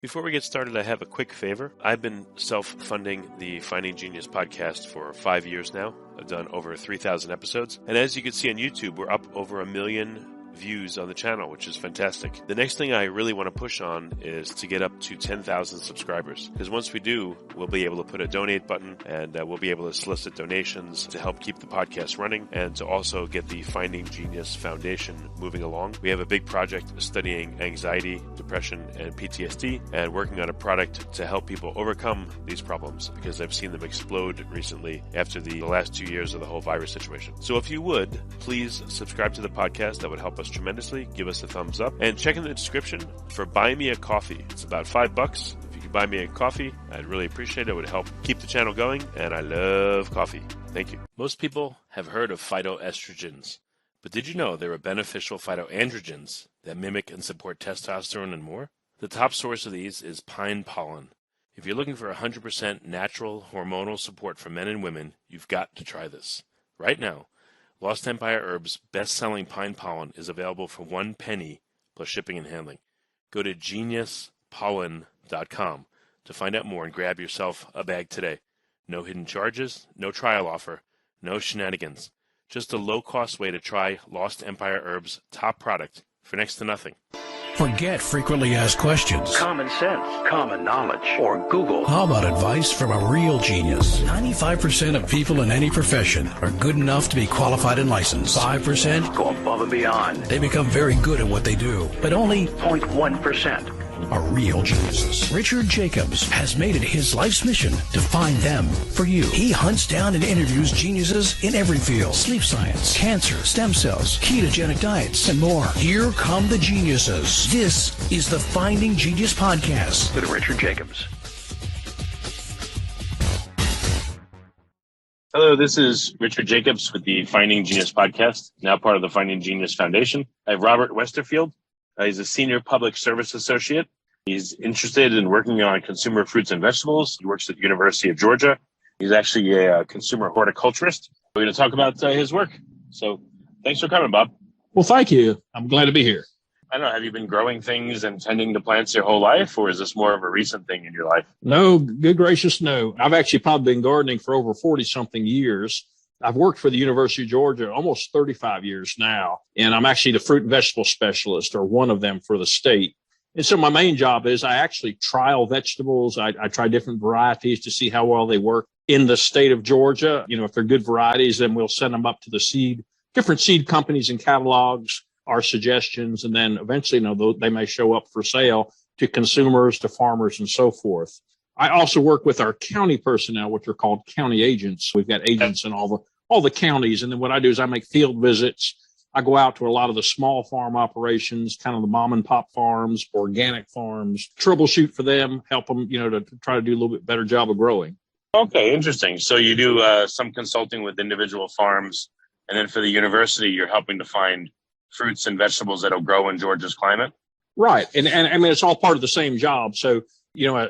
Before we get started, I have a quick favor. I've been self-funding the Finding Genius podcast for 5 years now. I've done over 3,000 episodes. And as you can see on YouTube, we're up over 1 million views on the channel, which is fantastic. The next thing I really want to push on is to get up to 10,000 subscribers. Because once we do, we'll be able to put a donate button and we'll be able to solicit donations to help keep the podcast running and to also get the Finding Genius Foundation moving along. We have a big project studying anxiety, depression, and PTSD and working on a product to help people overcome these problems because I've seen them explode recently after the last 2 years of the whole virus situation. So if you would, please subscribe to the podcast. That would help us tremendously. Give us a thumbs up and check in the description for Buy Me a Coffee. It's about $5. If you could buy me a coffee, I'd really appreciate it. It would help keep the channel going, and I love coffee. Thank you. Most people have heard of phytoestrogens, but did you know there are beneficial phytoandrogens that mimic and support testosterone and more? The top source of these is pine pollen. If you're looking for 100% natural hormonal support for men and women, you've got to try this. Right now, Lost Empire Herbs' best-selling pine pollen is available for 1 penny plus shipping and handling. Go to geniuspollen.com to find out more and grab yourself a bag today. No hidden charges, no trial offer, no shenanigans. Just a low-cost way to try Lost Empire Herbs' top product for next to nothing. Forget frequently asked questions. Common sense, common knowledge, or Google. How about advice from a real genius? 95% of people in any profession are good enough to be qualified and licensed. 5% go above and beyond. They become very good at what they do, but only 0.1% are real geniuses. Richard Jacobs has made it his life's mission to find them for you. He hunts down and interviews geniuses in every field: sleep science, cancer, stem cells, ketogenic diets, and more. Here come the geniuses. This is the Finding Genius Podcast with Richard Jacobs. Hello, this is Richard Jacobs with the Finding Genius Podcast, now part of the Finding Genius Foundation. I have Robert Westerfield. He's a senior public service associate. He's interested in working on consumer fruits and vegetables. He works at the University of Georgia. He's actually a consumer horticulturist. We're going to talk about his work. So thanks for coming, Bob. Well, thank you. I'm glad to be here. I don't know, have you been growing things and tending to plants your whole life, or is this more of a recent thing in your life? No, good gracious, no. I've actually probably been gardening for over 40-something years. I've worked for the University of Georgia almost 35 years now, and I'm actually the fruit and vegetable specialist, or one of them, for the state. And so my main job is I actually trial vegetables. I try different varieties to see how well they work in the state of Georgia. You know, if they're good varieties, then we'll send them up to the different seed companies and catalogs, our suggestions, and then eventually, they may show up for sale to consumers, to farmers, and so forth. I also work with our county personnel, which are called county agents. We've got agents in all the counties. And then what I do is I make field visits. I go out to a lot of the small farm operations, kind of the mom and pop farms, organic farms, troubleshoot for them, help them, to try to do a little bit better job of growing. Okay, interesting. So you do some consulting with individual farms, and then for the university, you're helping to find fruits and vegetables that'll grow in Georgia's climate? Right. And I mean, it's all part of the same job. So,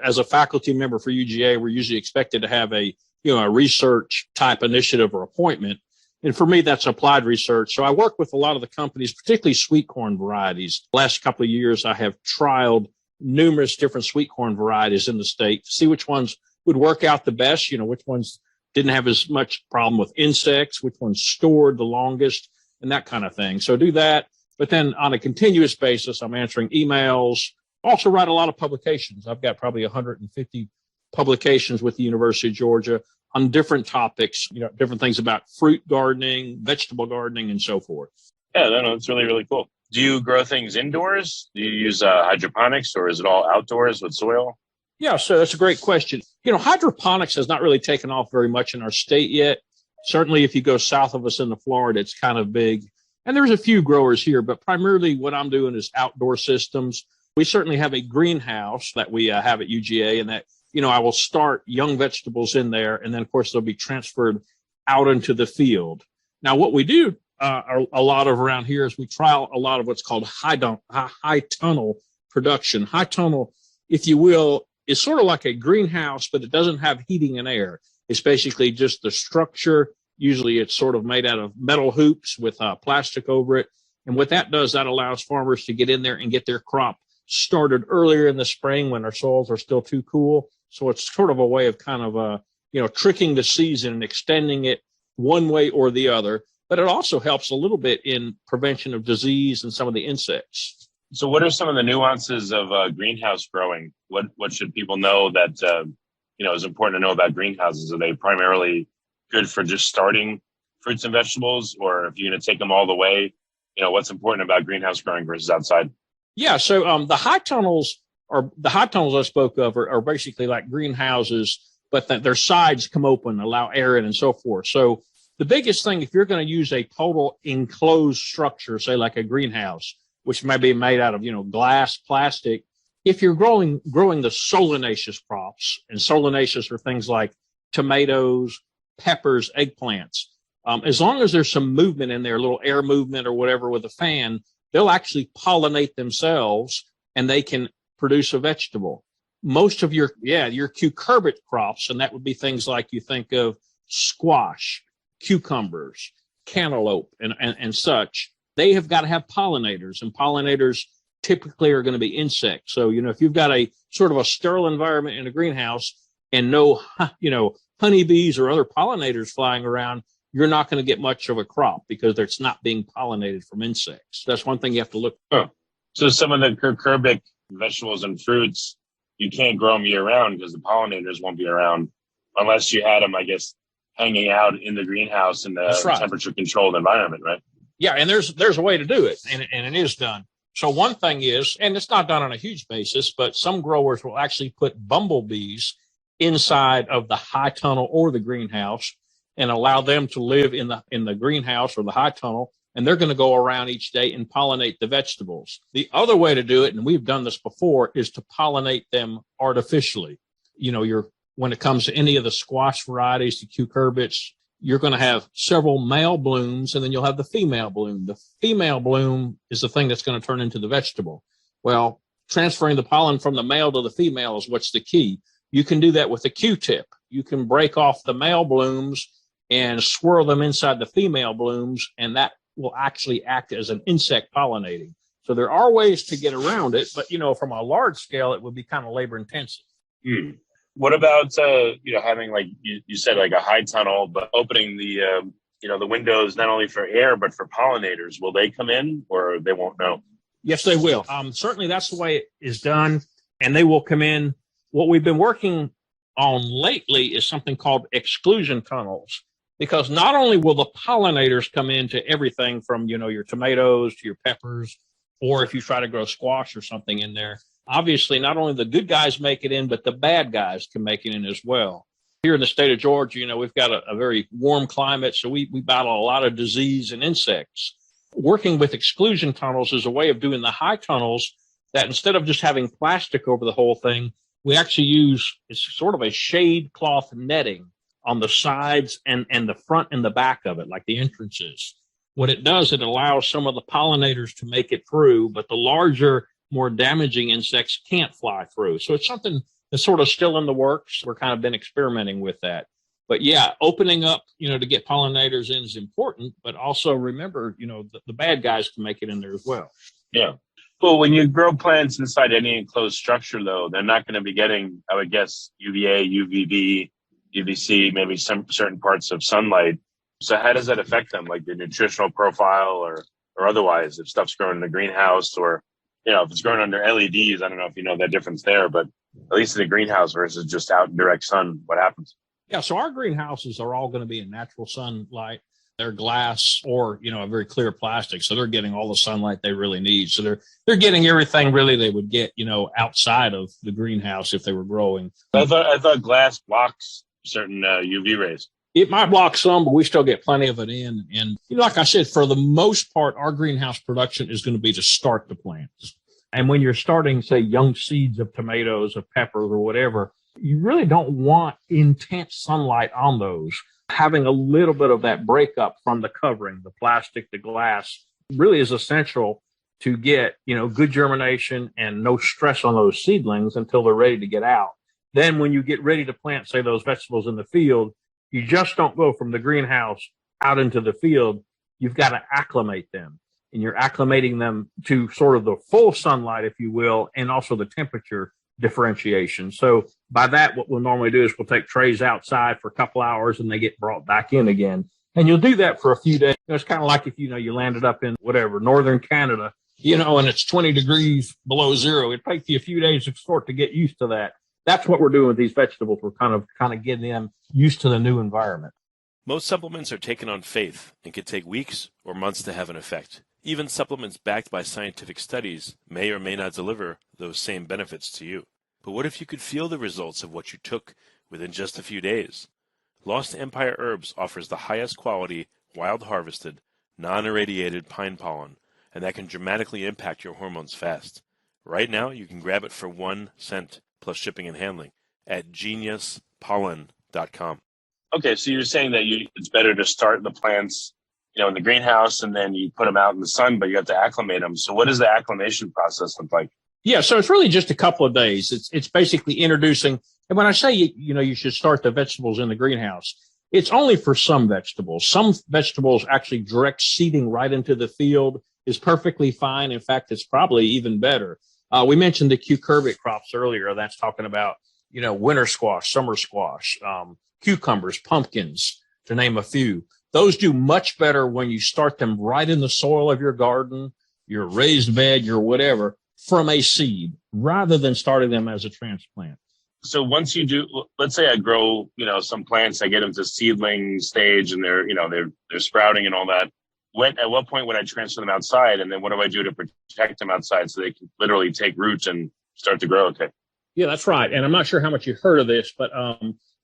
as a faculty member for UGA, we're usually expected to have a research type initiative or appointment. And for me, that's applied research. So I work with a lot of the companies, particularly sweet corn varieties. Last couple of years, I have trialed numerous different sweet corn varieties in the state to see which ones would work out the best, which ones didn't have as much problem with insects, which ones stored the longest, and that kind of thing. So do that. But then on a continuous basis, I'm answering emails. Also write a lot of publications. I've got probably 150 publications with the University of Georgia on different topics, different things about fruit gardening, vegetable gardening, and so forth. Yeah, no, it's really, really cool. Do you grow things indoors? Do you use hydroponics, or is it all outdoors with soil? Yeah, so that's a great question. Hydroponics has not really taken off very much in our state yet. Certainly, if you go south of us into Florida, it's kind of big. And there's a few growers here, but primarily what I'm doing is outdoor systems. We certainly have a greenhouse that we have at UGA, and that, I will start young vegetables in there, and then, of course, they'll be transferred out into the field. Now, what we do a lot of around here is we trial a lot of what's called high tunnel production. High tunnel, if you will, is sort of like a greenhouse, but it doesn't have heating and air. It's basically just the structure. Usually it's sort of made out of metal hoops with plastic over it. And what that does, that allows farmers to get in there and get their crop started earlier in the spring when our soils are still too cool. So it's sort of a way of kind of, tricking the season and extending it one way or the other. But it also helps a little bit in prevention of disease and some of the insects. So what are some of the nuances of greenhouse growing? What should people know that, is important to know about greenhouses? Are they primarily good for just starting fruits and vegetables? Or if you're going to take them all the way, what's important about greenhouse growing versus outside? Yeah. So the high tunnels I spoke of are basically like greenhouses, but their sides come open, allow air in and so forth. So the biggest thing, if you're going to use a total enclosed structure, say like a greenhouse, which may be made out of, glass, plastic, if you're growing the solanaceous crops, and solanaceous are things like tomatoes, peppers, eggplants, as long as there's some movement in there, a little air movement or whatever with a fan, they'll actually pollinate themselves and they can produce a vegetable. Most of your cucurbit crops, and that would be things like you think of squash, cucumbers, cantaloupe, and such, they have got to have pollinators, and pollinators typically are going to be insects. So, if you've got a sort of a sterile environment in a greenhouse and no, honeybees or other pollinators flying around, you're not going to get much of a crop because it's not being pollinated from insects. That's one thing you have to look for. Oh. So some of the cucurbic vegetables and fruits, you can't grow them year round because the pollinators won't be around unless you had them, I guess, hanging out in the greenhouse in the temperature controlled environment, right? Yeah. And there's a way to do it, and it is done. So one thing is, and it's not done on a huge basis, but some growers will actually put bumblebees inside of the high tunnel or the greenhouse and allow them to live in the greenhouse or the high tunnel. And they're going to go around each day and pollinate the vegetables. The other way to do it, and we've done this before, is to pollinate them artificially. When it comes to any of the squash varieties, the cucurbits, you're going to have several male blooms, and then you'll have the female bloom. The female bloom is the thing that's going to turn into the vegetable. Well, transferring the pollen from the male to the female is what's the key. You can do that with a Q-tip. You can break off the male blooms and swirl them inside the female blooms, and that will actually act as an insect pollinating. So there are ways to get around it, but, from a large scale, it would be kind of labor intensive. What about, having, like you said, like a high tunnel, but opening the windows not only for air, but for pollinators? Will they come in or they won't know? Yes, they will. Certainly that's the way it is done, and they will come in. What we've been working on lately is something called exclusion tunnels, because not only will the pollinators come into everything from, your tomatoes to your peppers, or if you try to grow squash or something in there, obviously not only the good guys make it in, but the bad guys can make it in as well. Here in the state of Georgia, we've got a very warm climate, so we battle a lot of disease and insects. Working with exclusion tunnels is a way of doing the high tunnels that instead of just having plastic over the whole thing, we actually use, it's sort of a shade cloth netting on the sides and the front and the back of it, like the entrances. What it does, it allows some of the pollinators to make it through, but the larger, more damaging insects can't fly through. So it's something that's sort of still in the works. We're kind of been experimenting with that. But yeah, opening up, to get pollinators in is important, but also remember, the bad guys can make it in there as well. Yeah. Well, when you grow plants inside any enclosed structure, though, they're not going to be getting, I would guess, UVA, UVB, UVC, maybe some certain parts of sunlight. So how does that affect them, like the nutritional profile or otherwise, if stuff's grown in the greenhouse or, if it's grown under LEDs? I don't know if you know that difference there, but at least in the greenhouse versus just out in direct sun, what happens? Yeah, so our greenhouses are all going to be in natural sunlight. They're glass or, a very clear plastic. So they're getting all the sunlight they really need. So they're getting everything really they would get, outside of the greenhouse if they were growing. I thought glass blocks certain UV rays. It might block some, but we still get plenty of it in. And like I said, for the most part, our greenhouse production is going to be to start the plants. And when you're starting, say, young seeds of tomatoes, of peppers or whatever, you really don't want intense sunlight on those. Having a little bit of that breakup from the covering, the plastic, the glass, really is essential to get, good germination and no stress on those seedlings until they're ready to get out. Then when you get ready to plant, say, those vegetables in the field, you just don't go from the greenhouse out into the field. You've got to acclimate them. and you're acclimating them to sort of the full sunlight, if you will, and also the temperature differentiation. So by that, what we'll normally do is we'll take trays outside for a couple hours and they get brought back in again. And you'll do that for a few days. It's kind of like if, you landed up in whatever, northern Canada, and it's 20 degrees below zero. It takes you a few days to get used to that. That's what we're doing with these vegetables. We're kind of getting them used to the new environment. Most supplements are taken on faith and can take weeks or months to have an effect. Even supplements backed by scientific studies may or may not deliver those same benefits to you. But what if you could feel the results of what you took within just a few days? Lost Empire Herbs offers the highest quality, wild harvested, non-irradiated pine pollen, and that can dramatically impact your hormones fast. Right now, you can grab it for 1 cent plus shipping and handling at geniuspollen.com. Okay, so you're saying that it's better to start the plants, in the greenhouse, and then you put them out in the sun, but you have to acclimate them. So what does the acclimation process look like? Yeah, so it's really just a couple of days. It's basically introducing, and when I say, you should start the vegetables in the greenhouse, it's only for some vegetables. Some vegetables actually direct seeding right into the field is perfectly fine. In fact, it's probably even better. We mentioned the cucurbit crops earlier. That's talking about, winter squash, summer squash, cucumbers, pumpkins, to name a few. Those do much better when you start them right in the soil of your garden, your raised bed, your whatever, from a seed, rather than starting them as a transplant. So once you do, let's say I grow, some plants, I get them to seedling stage and they're sprouting and all that. At what point would I transfer them outside? And then what do I do to protect them outside so they can literally take roots and start to grow? Okay. Yeah, that's right. And I'm not sure how much you heard of this, but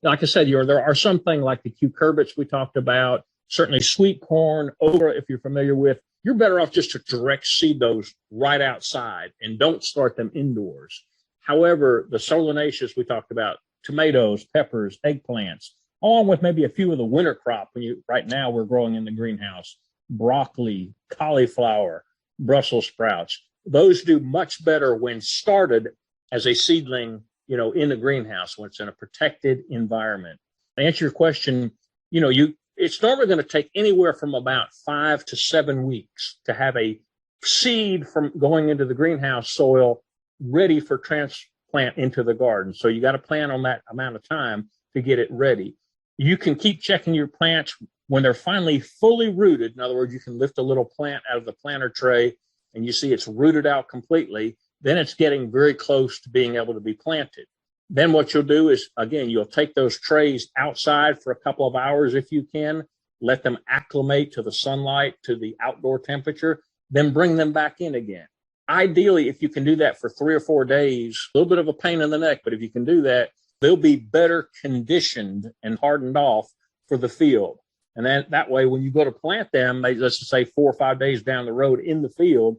like I said, there are something like the cucurbits we talked about, certainly sweet corn, okra, if you're familiar with. You're better off just to direct seed those right outside and don't start them indoors. However, the solanaceous we talked about, tomatoes, peppers, eggplants, along with maybe a few of the winter crop. Right now we're growing in the greenhouse, broccoli, cauliflower, Brussels sprouts. Those do much better when started as a seedling, in the greenhouse, when it's in a protected environment. To answer your question, it's normally going to take anywhere from about 5 to 7 weeks to have a seed from going into the greenhouse soil ready for transplant into the garden. So you got to plan on that amount of time to get it ready. You can keep checking your plants when they're finally fully rooted. In other words, you can lift a little plant out of the planter tray and you see it's rooted out completely. Then it's getting very close to being able to be planted. Then what you'll do is, again, you'll take those trays outside for a couple of hours if you can, let them acclimate to the sunlight, to the outdoor temperature, then bring them back in again. Ideally, if you can do that for 3 or 4 days, a little bit of a pain in the neck, but if you can do that, they'll be better conditioned and hardened off for the field. And then that way, when you go to plant them, let's just say 4 or 5 days down the road in the field,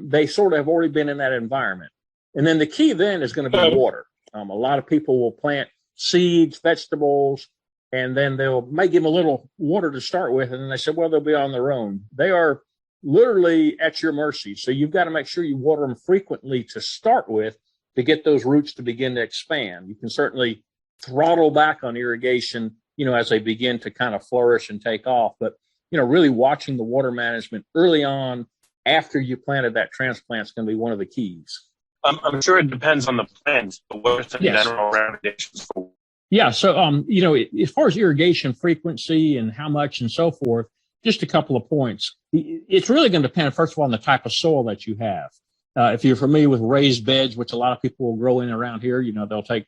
they sort of have already been in that environment. And then the key then is going to be water. A lot of people will plant seeds, vegetables, and then may give them a little water to start with. And then they say, well, they'll be on their own. They are literally at your mercy. So you've got to make sure you water them frequently to start with to get those roots to begin to expand. You can certainly throttle back on irrigation, as they begin to kind of flourish and take off. But, really watching the water management early on after you planted that transplant is going to be one of the keys. I'm sure it depends on the plant, but what are some general recommendations for? Yeah. So, as far as irrigation frequency and how much and so forth, just a couple of points. It's really going to depend, first of all, on the type of soil that you have. If you're familiar with raised beds, which a lot of people will grow in around here, they'll take,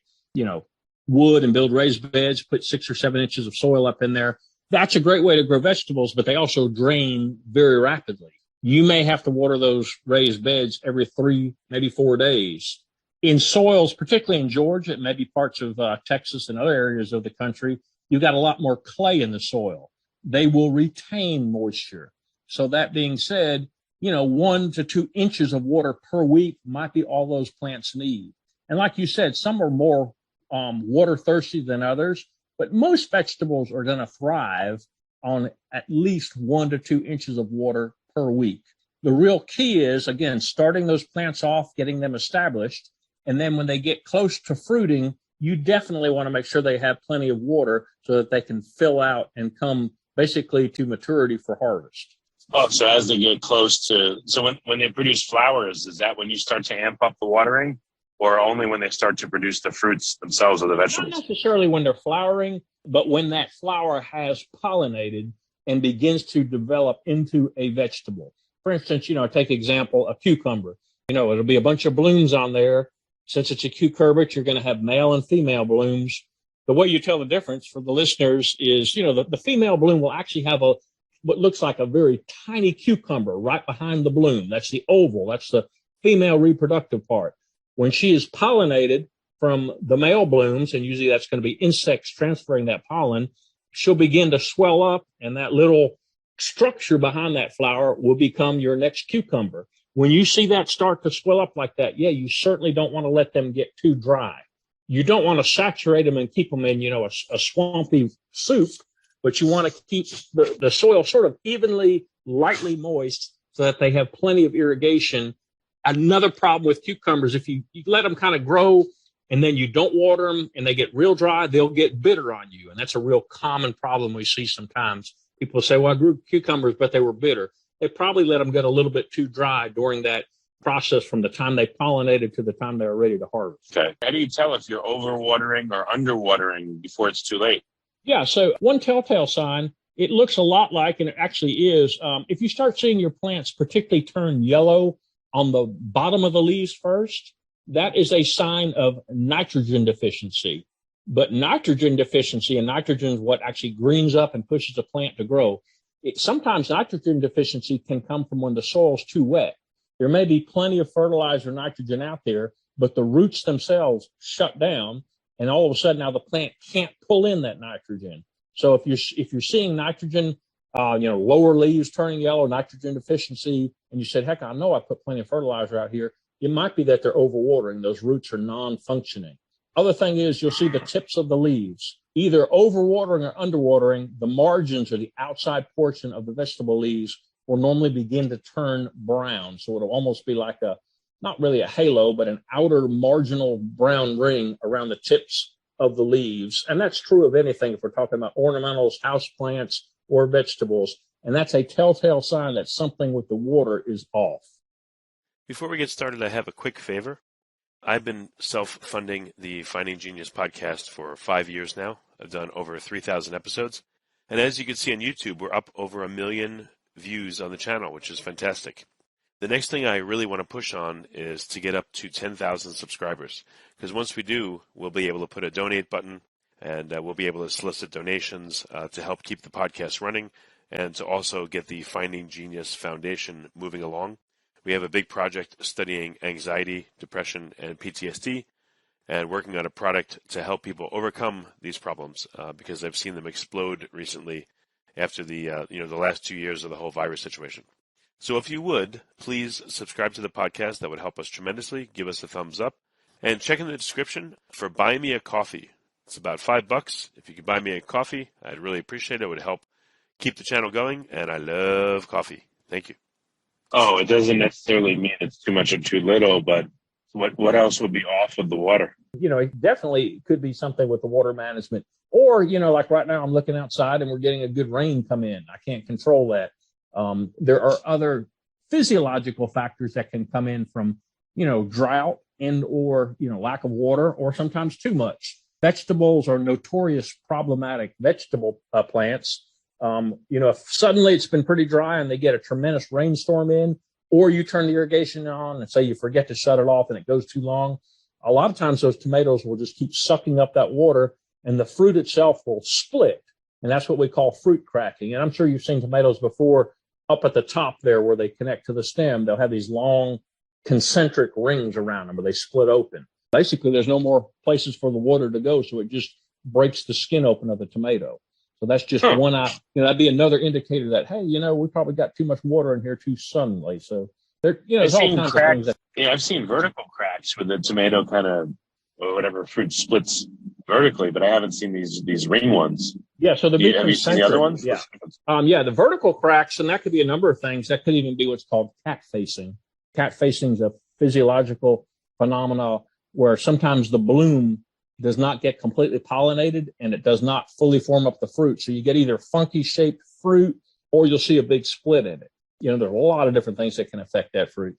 wood and build raised beds, put 6 or 7 inches of soil up in there. That's a great way to grow vegetables, but they also drain very rapidly. You may have to water those raised beds every 3, maybe 4 days. In soils, particularly in Georgia, and maybe parts of Texas and other areas of the country, you've got a lot more clay in the soil. They will retain moisture. So that being said, 1 to 2 inches of water per week might be all those plants need. And like you said, some are more water thirsty than others, but most vegetables are going to thrive on at least 1 to 2 inches of water per week. The real key is, again, starting those plants off, getting them established. And then when they get close to fruiting, you definitely want to make sure they have plenty of water so that they can fill out and come basically to maturity for harvest. Oh, so as they get close to, so when they produce flowers, is that when you start to amp up the watering, or only when they start to produce the fruits themselves or the vegetables? Not necessarily when they're flowering, but when that flower has pollinated and begins to develop into a vegetable. For instance, take example, a cucumber. It'll be a bunch of blooms on there. Since it's a cucurbit, you're going to have male and female blooms. The way you tell the difference for the listeners is, the female bloom will actually have what looks like a very tiny cucumber right behind the bloom. That's the oval. That's the female reproductive part. When she is pollinated from the male blooms, and usually that's going to be insects transferring that pollen, she'll begin to swell up, and that little structure behind that flower will become your next cucumber. When you see that start to swell up like that, you certainly don't want to let them get too dry. You don't want to saturate them and keep them in, a swampy soup, but you want to keep the soil sort of evenly, lightly moist so that they have plenty of irrigation. Another problem with cucumbers, if you let them kind of grow and then you don't water them and they get real dry, they'll get bitter on you. And that's a real common problem we see sometimes. People say, well, I grew cucumbers, but they were bitter. They probably let them get a little bit too dry during that process from the time they pollinated to the time they were ready to harvest. Okay. How do you tell if you're overwatering or underwatering before it's too late? Yeah, so one telltale sign, it looks a lot like, and it actually is, if you start seeing your plants particularly turn yellow on the bottom of the leaves first, that is a sign of nitrogen deficiency. But nitrogen deficiency, and nitrogen is what actually greens up and pushes the plant to grow. Sometimes nitrogen deficiency can come from when the soil's too wet. There may be plenty of fertilizer nitrogen out there, but the roots themselves shut down, and all of a sudden now the plant can't pull in that nitrogen. So if you're seeing nitrogen, lower leaves turning yellow, nitrogen deficiency, and you said, heck, I know I put plenty of fertilizer out here, it might be that they're overwatering. Those roots are non-functioning. Other thing is you'll see the tips of the leaves, either overwatering or underwatering. The margins or the outside portion of the vegetable leaves will normally begin to turn brown. So it'll almost be like not really a halo, but an outer marginal brown ring around the tips of the leaves. And that's true of anything if we're talking about ornamentals, houseplants, or vegetables. And that's a telltale sign that something with the water is off. Before we get started, I have a quick favor. I've been self-funding the Finding Genius podcast for 5 years now. I've done over 3,000 episodes. And as you can see on YouTube, we're up over 1 million views on the channel, which is fantastic. The next thing I really want to push on is to get up to 10,000 subscribers. Because once we do, we'll be able to put a donate button, and we'll be able to solicit donations to help keep the podcast running and to also get the Finding Genius Foundation moving along. We have a big project studying anxiety, depression, and PTSD, and working on a product to help people overcome these problems because I've seen them explode recently after the last 2 years of the whole virus situation. So if you would, please subscribe to the podcast. That would help us tremendously. Give us a thumbs up. And check in the description for Buy Me a Coffee. It's about $5. If you could buy me a coffee, I'd really appreciate it. It would help keep the channel going, and I love coffee. Thank you. Oh, it doesn't necessarily mean it's too much or too little, but what else would be off with the water? It definitely could be something with the water management. Or, like right now I'm looking outside and we're getting a good rain come in. I can't control that. There are other physiological factors that can come in from, drought and or, lack of water, or sometimes too much. Vegetables are notorious problematic vegetable plants. If suddenly it's been pretty dry and they get a tremendous rainstorm in, or you turn the irrigation on and say you forget to shut it off and it goes too long, a lot of times those tomatoes will just keep sucking up that water and the fruit itself will split. And that's what we call fruit cracking. And I'm sure you've seen tomatoes before up at the top there where they connect to the stem. They'll have these long concentric rings around them where they split open. Basically, there's no more places for the water to go, so it just breaks the skin open of the tomato. So that's just one eye. That'd be another indicator that, hey, we probably got too much water in here too suddenly. So there's all kinds of things. I've seen vertical cracks with the tomato kind of, or whatever fruit splits vertically, but I haven't seen these ring ones. Yeah, so have you seen the other ones? Yeah. The vertical cracks, and that could be a number of things. That could even be what's called cat facing. Cat facing is a physiological phenomena where sometimes the bloom does not get completely pollinated and it does not fully form up the fruit. So you get either funky shaped fruit or you'll see a big split in it. There are a lot of different things that can affect that fruit.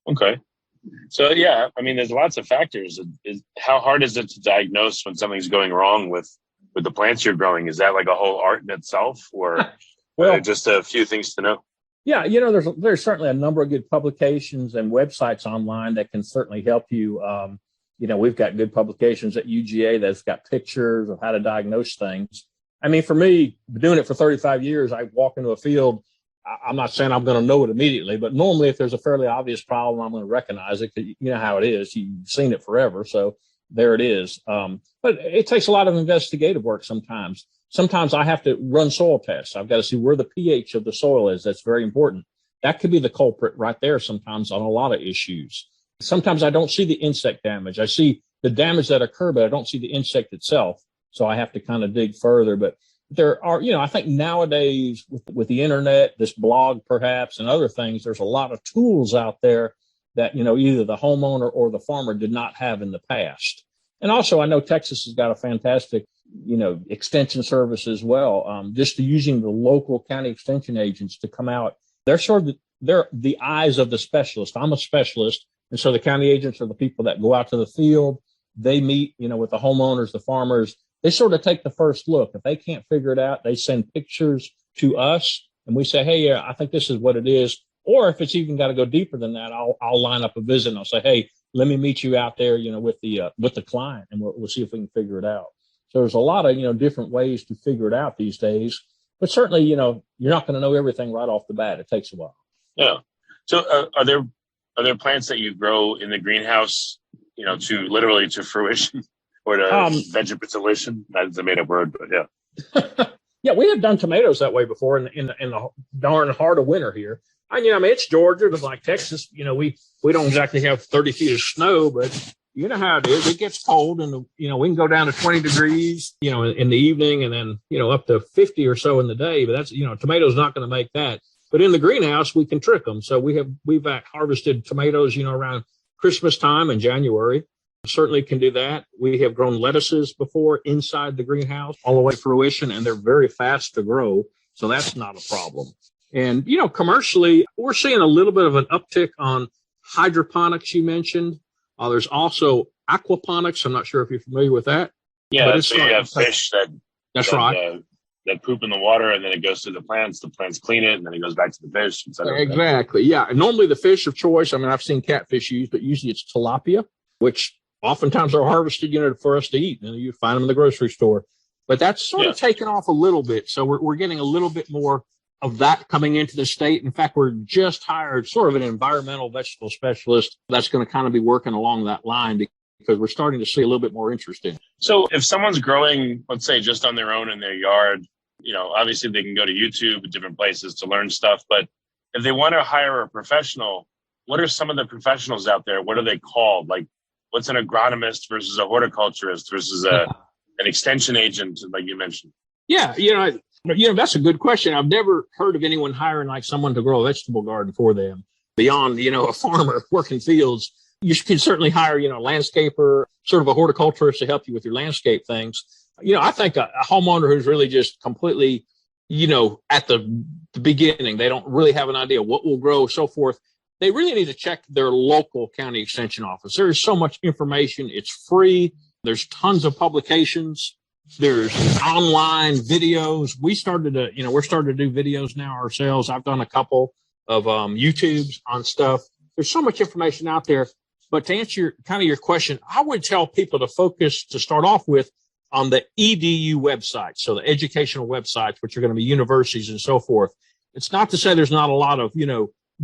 Okay. So, yeah, I mean, there's lots of factors. How hard is it to diagnose when something's going wrong with the plants you're growing? Is that like a whole art in itself, or well, just a few things to know? Yeah, there's certainly a number of good publications and websites online that can certainly help you. We've got good publications at UGA that's got pictures of how to diagnose things. I mean, for me, doing it for 35 years, I walk into a field. I'm not saying I'm going to know it immediately, but normally if there's a fairly obvious problem, I'm going to recognize it, because you know how it is. You've seen it forever, so there it is. But it takes a lot of investigative work sometimes. Sometimes I have to run soil tests. I've got to see where the pH of the soil is. That's very important. That could be the culprit right there sometimes on a lot of issues. Sometimes I don't see the insect damage. I see the damage that occurred, but I don't see the insect itself. So I have to kind of dig further. But there are, I think nowadays with the internet, this blog perhaps, and other things, there's a lot of tools out there that, either the homeowner or the farmer did not have in the past. And also, I know Texas has got a fantastic, extension service as well. Just using the local county extension agents to come out. They're they're the eyes of the specialist. I'm a specialist. And so the county agents are the people that go out to the field. They meet, with the homeowners, the farmers. They sort of take the first look. If they can't figure it out, they send pictures to us and we say, hey, I think this is what it is. Or if it's even got to go deeper than that, I'll line up a visit and I'll say, hey, let me meet you out there, with the client, and we'll see if we can figure it out. So there's a lot of, different ways to figure it out these days. But certainly, you're not going to know everything right off the bat. It takes a while. Yeah. So are there plants that you grow in the greenhouse, to fruition or to vegetabilization? That's a made up word, but yeah. Yeah, we have done tomatoes that way before in the darn heart of winter here. It's Georgia, just like Texas. We don't exactly have 30 feet of snow, but you know how it is. It gets cold, and we can go down to 20 degrees, in the evening, and then up to 50 or so in the day. But that's tomatoes not going to make that. But in the greenhouse, we can trick them. So we've harvested tomatoes, around Christmas time in January. Certainly can do that. We have grown lettuces before inside the greenhouse all the way to fruition, and they're very fast to grow. So that's not a problem. And, commercially, we're seeing a little bit of an uptick on hydroponics you mentioned. There's also aquaponics. I'm not sure if you're familiar with that. Yeah, but so you have fish that's right. That poop in the water, and then it goes to the plants clean it, and then it goes back to the fish. Exactly. Yeah. And normally the fish of choice, I've seen catfish used, but usually it's tilapia, which oftentimes are harvested, for us to eat. And you find them in the grocery store. But that's sort of taken off a little bit. So we're getting a little bit more of that coming into the state. In fact, we're just hired sort of an environmental vegetable specialist that's going to kind of be working along that line, because we're starting to see a little bit more interest in it. So if someone's growing, let's say, just on their own in their yard, obviously they can go to YouTube and different places to learn stuff. But if they want to hire a professional, what are some of the professionals out there? What are they called? Like, what's an agronomist versus a horticulturist versus an extension agent, like you mentioned? Yeah, that's a good question. I've never heard of anyone hiring like someone to grow a vegetable garden for them beyond, a farmer working fields. You can certainly hire, a landscaper, sort of a horticulturist to help you with your landscape things. I think a homeowner who's really just completely, at the beginning, they don't really have an idea what will grow, so forth. They really need to check their local county extension office. There is so much information. It's free. There's tons of publications. There's online videos. We're starting to do videos now ourselves. I've done a couple of YouTubes on stuff. There's so much information out there. But to answer your question, I would tell people to focus to start off with on the EDU websites. So the educational websites, which are going to be universities and so forth. It's not to say there's not a lot of,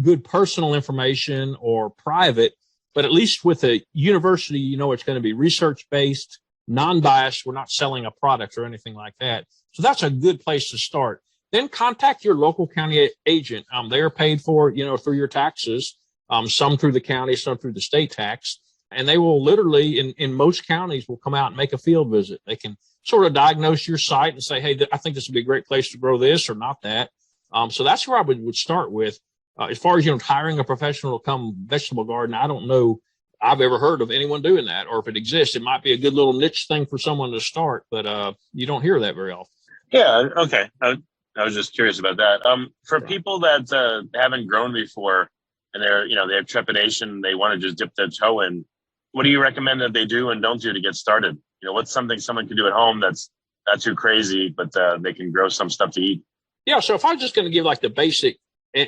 good personal information or private, but at least with a university, it's going to be research-based, non-biased. We're not selling a product or anything like that. So that's a good place to start. Then contact your local county agent. They are paid for, through your taxes, some through the county, some through the state tax. And they will literally, in most counties, will come out and make a field visit. They can sort of diagnose your site and say, hey, I think this would be a great place to grow this or not that. So that's where I would start with. As far as, hiring a professional to come vegetable garden, I don't know I've ever heard of anyone doing that, or if it exists, it might be a good little niche thing for someone to start, but you don't hear that very often. Yeah. Okay. I was just curious about that. For people that haven't grown before and they have trepidation, they want to just dip their toe in, what do you recommend that they do and don't do to get started? What's something someone can do at home that's not too crazy, but they can grow some stuff to eat? Yeah. So if I'm just going to give like the basic, and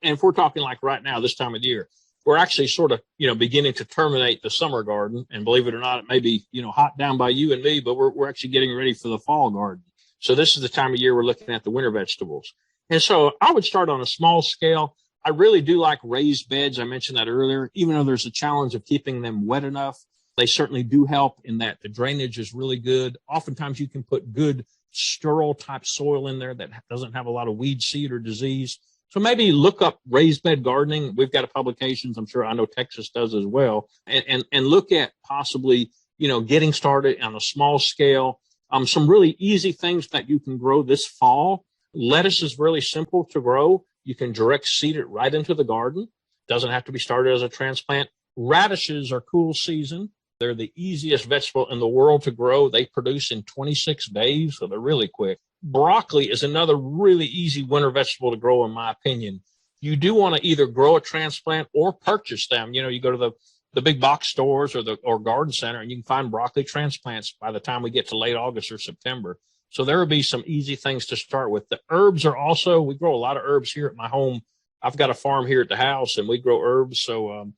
if we're talking like right now, this time of the year, we're actually sort of, beginning to terminate the summer garden. And believe it or not, it may be, hot down by you and me, but we're actually getting ready for the fall garden. So this is the time of year we're looking at the winter vegetables. And so I would start on a small scale. I really do like raised beds. I mentioned that earlier, even though there's a challenge of keeping them wet enough. They certainly do help in that the drainage is really good. Oftentimes you can put good sterile type soil in there that doesn't have a lot of weed, seed, or disease. So maybe look up raised bed gardening. We've got publications. I know Texas does as well. And look at possibly, getting started on a small scale. Some really easy things that you can grow this fall. Lettuce is really simple to grow. You can direct seed it right into the garden. Doesn't have to be started as a transplant. Radishes are cool season. They're the easiest vegetable in the world to grow. They produce in 26 days, so they're really quick. Broccoli is another really easy winter vegetable to grow, in my opinion. You do want to either grow a transplant or purchase them. You go to the big box stores or garden center, and you can find broccoli transplants by the time we get to late August or September. So there will be some easy things to start with. The herbs are also, we grow a lot of herbs here at my home. I've got a farm here at the house, and we grow herbs. So,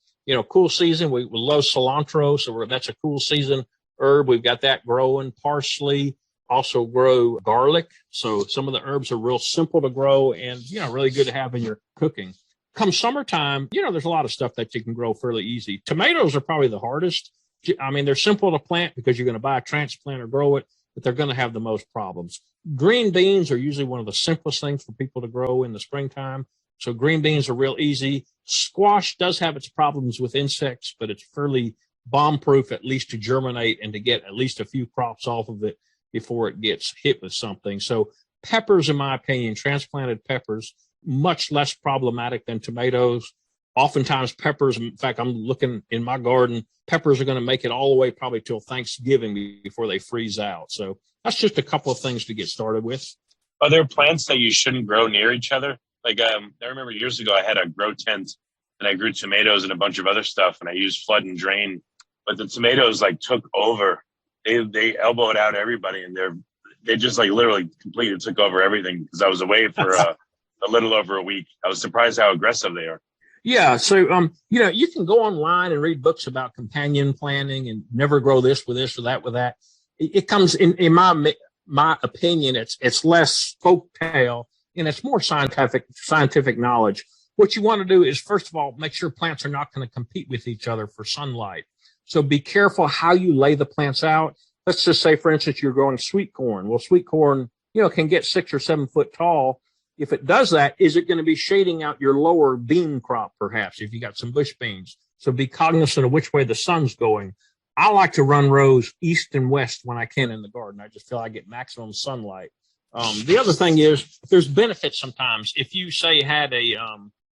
cool season. We love cilantro, so that's a cool season herb. We've got that growing. Parsley, also grow garlic. So some of the herbs are real simple to grow and, really good to have in your cooking. Come summertime, there's a lot of stuff that you can grow fairly easy. Tomatoes are probably the hardest. I mean, they're simple to plant because you're going to buy a transplant or grow it, but they're going to have the most problems. Green beans are usually one of the simplest things for people to grow in the springtime. So green beans are real easy. Squash does have its problems with insects, but it's fairly bomb-proof, at least to germinate and to get at least a few crops off of it before it gets hit with something. So peppers, in my opinion, transplanted peppers, much less problematic than tomatoes. Oftentimes peppers, in fact, I'm looking in my garden, peppers are going to make it all the way probably till Thanksgiving before they freeze out. So that's just a couple of things to get started with. Are there plants that you shouldn't grow near each other? Like, I remember years ago, I had a grow tent and I grew tomatoes and a bunch of other stuff, and I used flood and drain, but the tomatoes took over. They elbowed out everybody, and they just literally completely took over everything because I was away for a little over a week. I was surprised how aggressive they are. Yeah. So, you can go online and read books about companion planting and never grow this with this or that with that. It comes in my opinion, it's less folktale and it's more scientific knowledge. What you want to do is, first of all, make sure plants are not going to compete with each other for sunlight. So be careful how you lay the plants out. Let's just say, for instance, you're growing sweet corn. Well, sweet corn, can get 6 or 7 foot tall. If it does that, is it going to be shading out your lower bean crop, perhaps, if you got some bush beans? So be cognizant of which way the sun's going. I like to run rows east and west when I can in the garden. I just feel I get maximum sunlight. The other thing is there's benefits sometimes. If you say had a,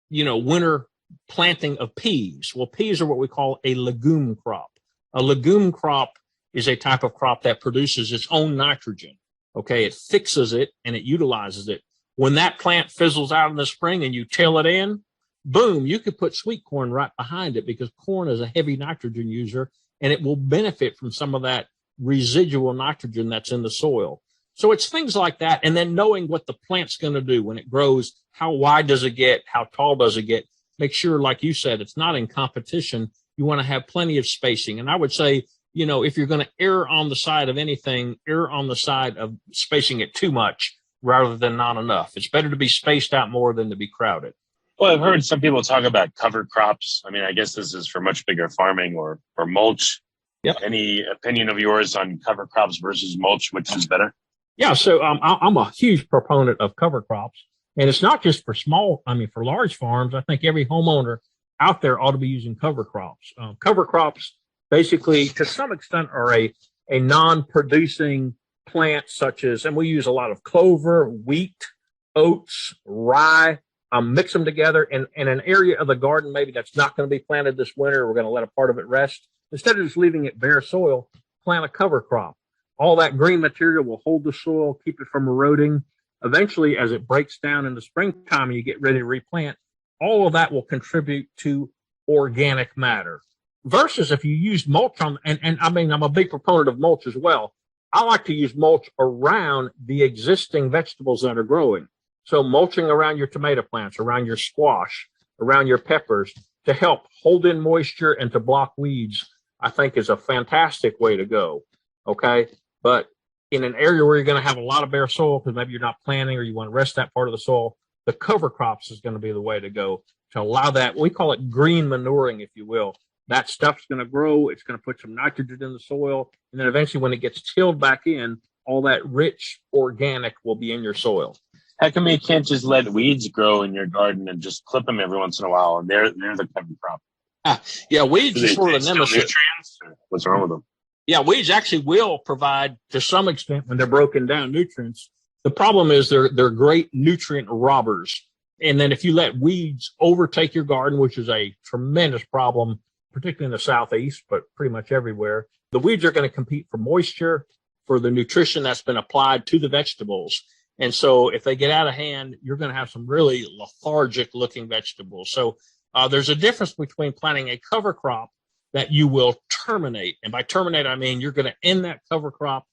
winter planting of peas, well, peas are what we call a legume crop. A legume crop is a type of crop that produces its own nitrogen. Okay. It fixes it and it utilizes it. When that plant fizzles out in the spring and you till it in, boom, you could put sweet corn right behind it because corn is a heavy nitrogen user and it will benefit from some of that residual nitrogen that's in the soil. So it's things like that. And then knowing what the plant's going to do when it grows, how wide does it get? How tall does it get? Make sure, like you said, it's not in competition. You want to have plenty of spacing. And I would say, if you're going to err on the side of anything, err on the side of spacing it too much rather than not enough. It's better to be spaced out more than to be crowded. Well, I've heard some people talk about cover crops. I mean, I guess this is for much bigger farming or mulch. Yep. Any opinion of yours on cover crops versus mulch, which is better? Yeah, so I'm a huge proponent of cover crops. And it's not just for for large farms. I think every homeowner out there ought to be using cover crops. Cover crops, basically, to some extent, are a non-producing plant such as, and we use a lot of clover, wheat, oats, rye, mix them together in an area of the garden maybe that's not going to be planted this winter. We're going to let a part of it rest. Instead of just leaving it bare soil, plant a cover crop. All that green material will hold the soil, keep it from eroding. eventually, as it breaks down in the springtime and you get ready to replant, all of that will contribute to organic matter. Versus if you use mulch on, and I mean, I'm a big proponent of mulch as well. I like to use mulch around the existing vegetables that are growing. So mulching around your tomato plants, around your squash, around your peppers to help hold in moisture and to block weeds, I think is a fantastic way to go. Okay. But in an area where you're going to have a lot of bare soil, because maybe you're not planting or you want to rest that part of the soil, the cover crops is going to be the way to go to allow that. We call it green manuring, if you will. That stuff's going to grow. It's going to put some nitrogen in the soil. And then eventually when it gets tilled back in, all that rich organic will be in your soil. How come you can't just let weeds grow in your garden and just clip them every once in a while? And they're the cover crop. Yeah, weeds are sort of a nemesis. Nutrients? What's wrong with them? Yeah, weeds actually will provide, to some extent, when they're broken down, nutrients. The problem is they're great nutrient robbers. And then if you let weeds overtake your garden, which is a tremendous problem, particularly in the Southeast, but pretty much everywhere, the weeds are going to compete for moisture, for the nutrition that's been applied to the vegetables. And so if they get out of hand, you're going to have some really lethargic looking vegetables. So there's a difference between planting a cover crop that you will terminate. And by terminate, I mean you're going to end that cover crop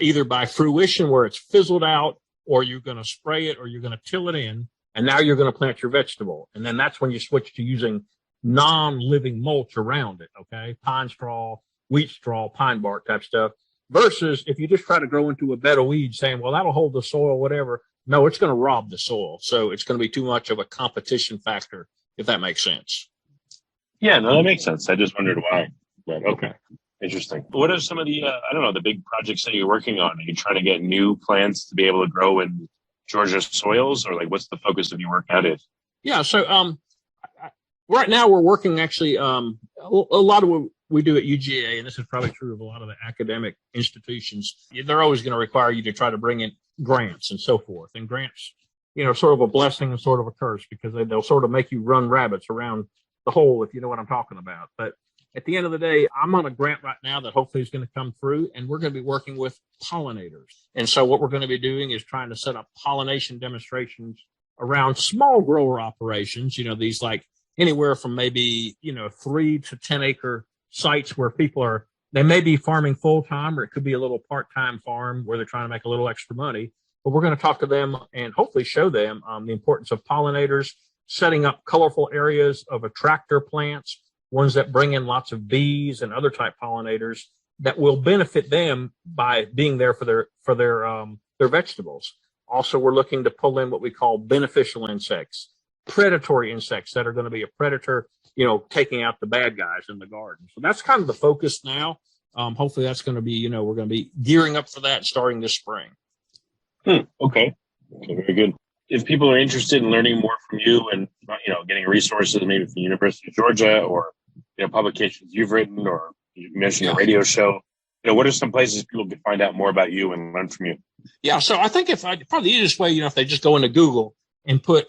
either by fruition where it's fizzled out, or you're going to spray it, or you're going to till it in. And now you're going to plant your vegetable. And then that's when you switch to using non-living mulch around it. Okay. Pine straw, wheat straw, pine bark type stuff. Versus if you just try to grow into a bed of weeds saying, well, that'll hold the soil, whatever. No, it's going to rob the soil. So it's going to be too much of a competition factor, if that makes sense. Yeah, no, that makes sense. I just wondered why. But okay. Interesting. What are some of the, the big projects that you're working on? Are you trying to get new plants to be able to grow in Georgia soils, or like what's the focus of your work at it? Yeah. So, right now we're working actually, a lot of what we do at UGA, and this is probably true of a lot of the academic institutions, they're always going to require you to try to bring in grants and so forth. And grants, sort of a blessing and sort of a curse, because they'll sort of make you run rabbits around the hole, if you know what I'm talking about. But at the end of the day, I'm on a grant right now that hopefully is going to come through, and we're going to be working with pollinators. And so what we're going to be doing is trying to set up pollination demonstrations around small grower operations, these like anywhere from maybe, 3 to 10 acre sites where people they may be farming full time, or it could be a little part-time farm where they're trying to make a little extra money. But we're going to talk to them and hopefully show them the importance of pollinators, setting up colorful areas of attractor plants, ones that bring in lots of bees and other type pollinators that will benefit them by being there for their vegetables. Also, we're looking to pull in what we call beneficial insects, predatory insects that are going to be a predator, taking out the bad guys in the garden. So that's kind of the focus now. Hopefully that's going to be, we're going to be gearing up for that starting this spring. Okay, very good. If people are interested in learning more from you and, getting resources maybe from the University of Georgia, or, publications you've written, or you mentioned a radio show, what are some places people can find out more about you and learn from you? Yeah. So I think probably the easiest way, if they just go into Google and put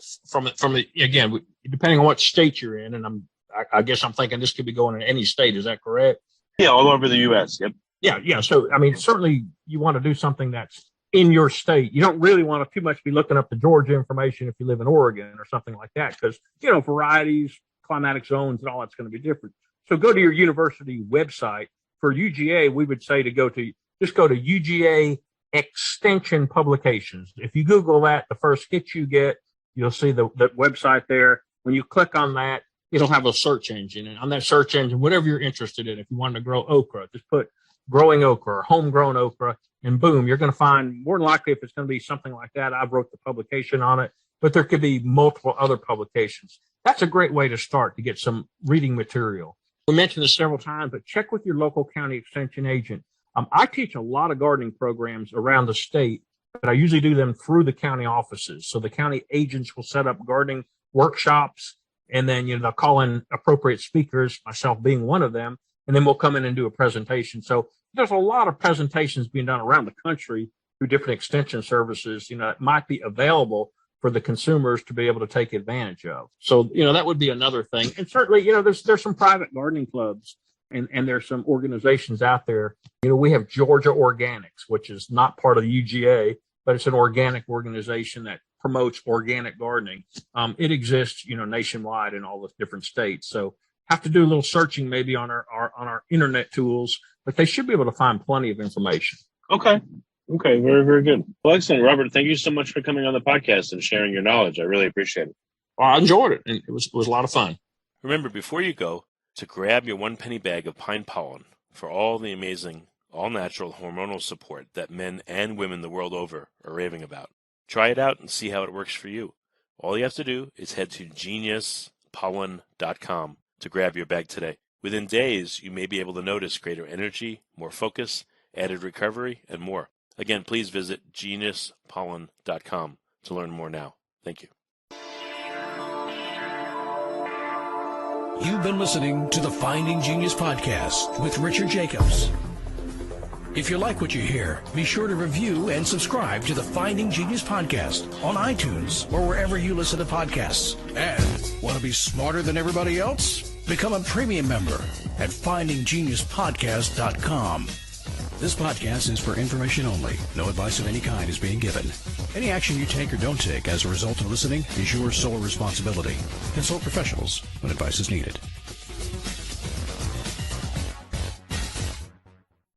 again, depending on what state you're in, and I guess I'm thinking this could be going in any state. Is that correct? Yeah. All over the U.S. Yep. Yeah. Yeah. So, certainly you want to do something that's in your state. You don't really want to too much be looking up the Georgia information if you live in Oregon or something like that, because, varieties, climatic zones, and all that's going to be different. So go to your university website. For UGA, we would say to go to UGA Extension Publications. If you Google that, the first hit you get, you'll see the website there. When you click on that, it'll have a search engine. And on that search engine, whatever you're interested in, if you wanted to grow okra, just put growing okra or homegrown okra, and boom, you're going to find, more than likely, if it's going to be something like that, I've wrote the publication on it, but there could be multiple other publications. That's a great way to start to get some reading material. We mentioned this several times, but check with your local county extension agent. I teach a lot of gardening programs around the state, but I usually do them through the county offices. So the county agents will set up gardening workshops, and then, they'll call in appropriate speakers, myself being one of them, and then we'll come in and do a presentation. So there's a lot of presentations being done around the country through different extension services, that might be available for the consumers to be able to take advantage of. So, that would be another thing. And certainly, there's some private gardening clubs and there's some organizations out there. We have Georgia Organics, which is not part of the UGA, but it's an organic organization that promotes organic gardening. It exists, nationwide in all the different states. So have to do a little searching maybe on our internet tools, but they should be able to find plenty of information. Okay. Very, very good. Well, excellent. Robert, thank you so much for coming on the podcast and sharing your knowledge. I really appreciate it. Well, I enjoyed it, and it was a lot of fun. Remember, before you go, to grab your 1 penny bag of pine pollen for all the amazing, all-natural hormonal support that men and women the world over are raving about. Try it out and see how it works for you. All you have to do is head to geniuspollen.com to grab your bag today. Within days, you may be able to notice greater energy, more focus, added recovery, and more. Again, please visit geniuspollen.com to learn more now. Thank you. You've been listening to the Finding Genius podcast with Richard Jacobs. If you like what you hear, be sure to review and subscribe to the Finding Genius podcast on iTunes or wherever you listen to podcasts. And want to be smarter than everybody else? Become a premium member at findinggeniuspodcast.com. This podcast is for information only. No advice of any kind is being given. Any action you take or don't take as a result of listening is your sole responsibility. Consult professionals when advice is needed.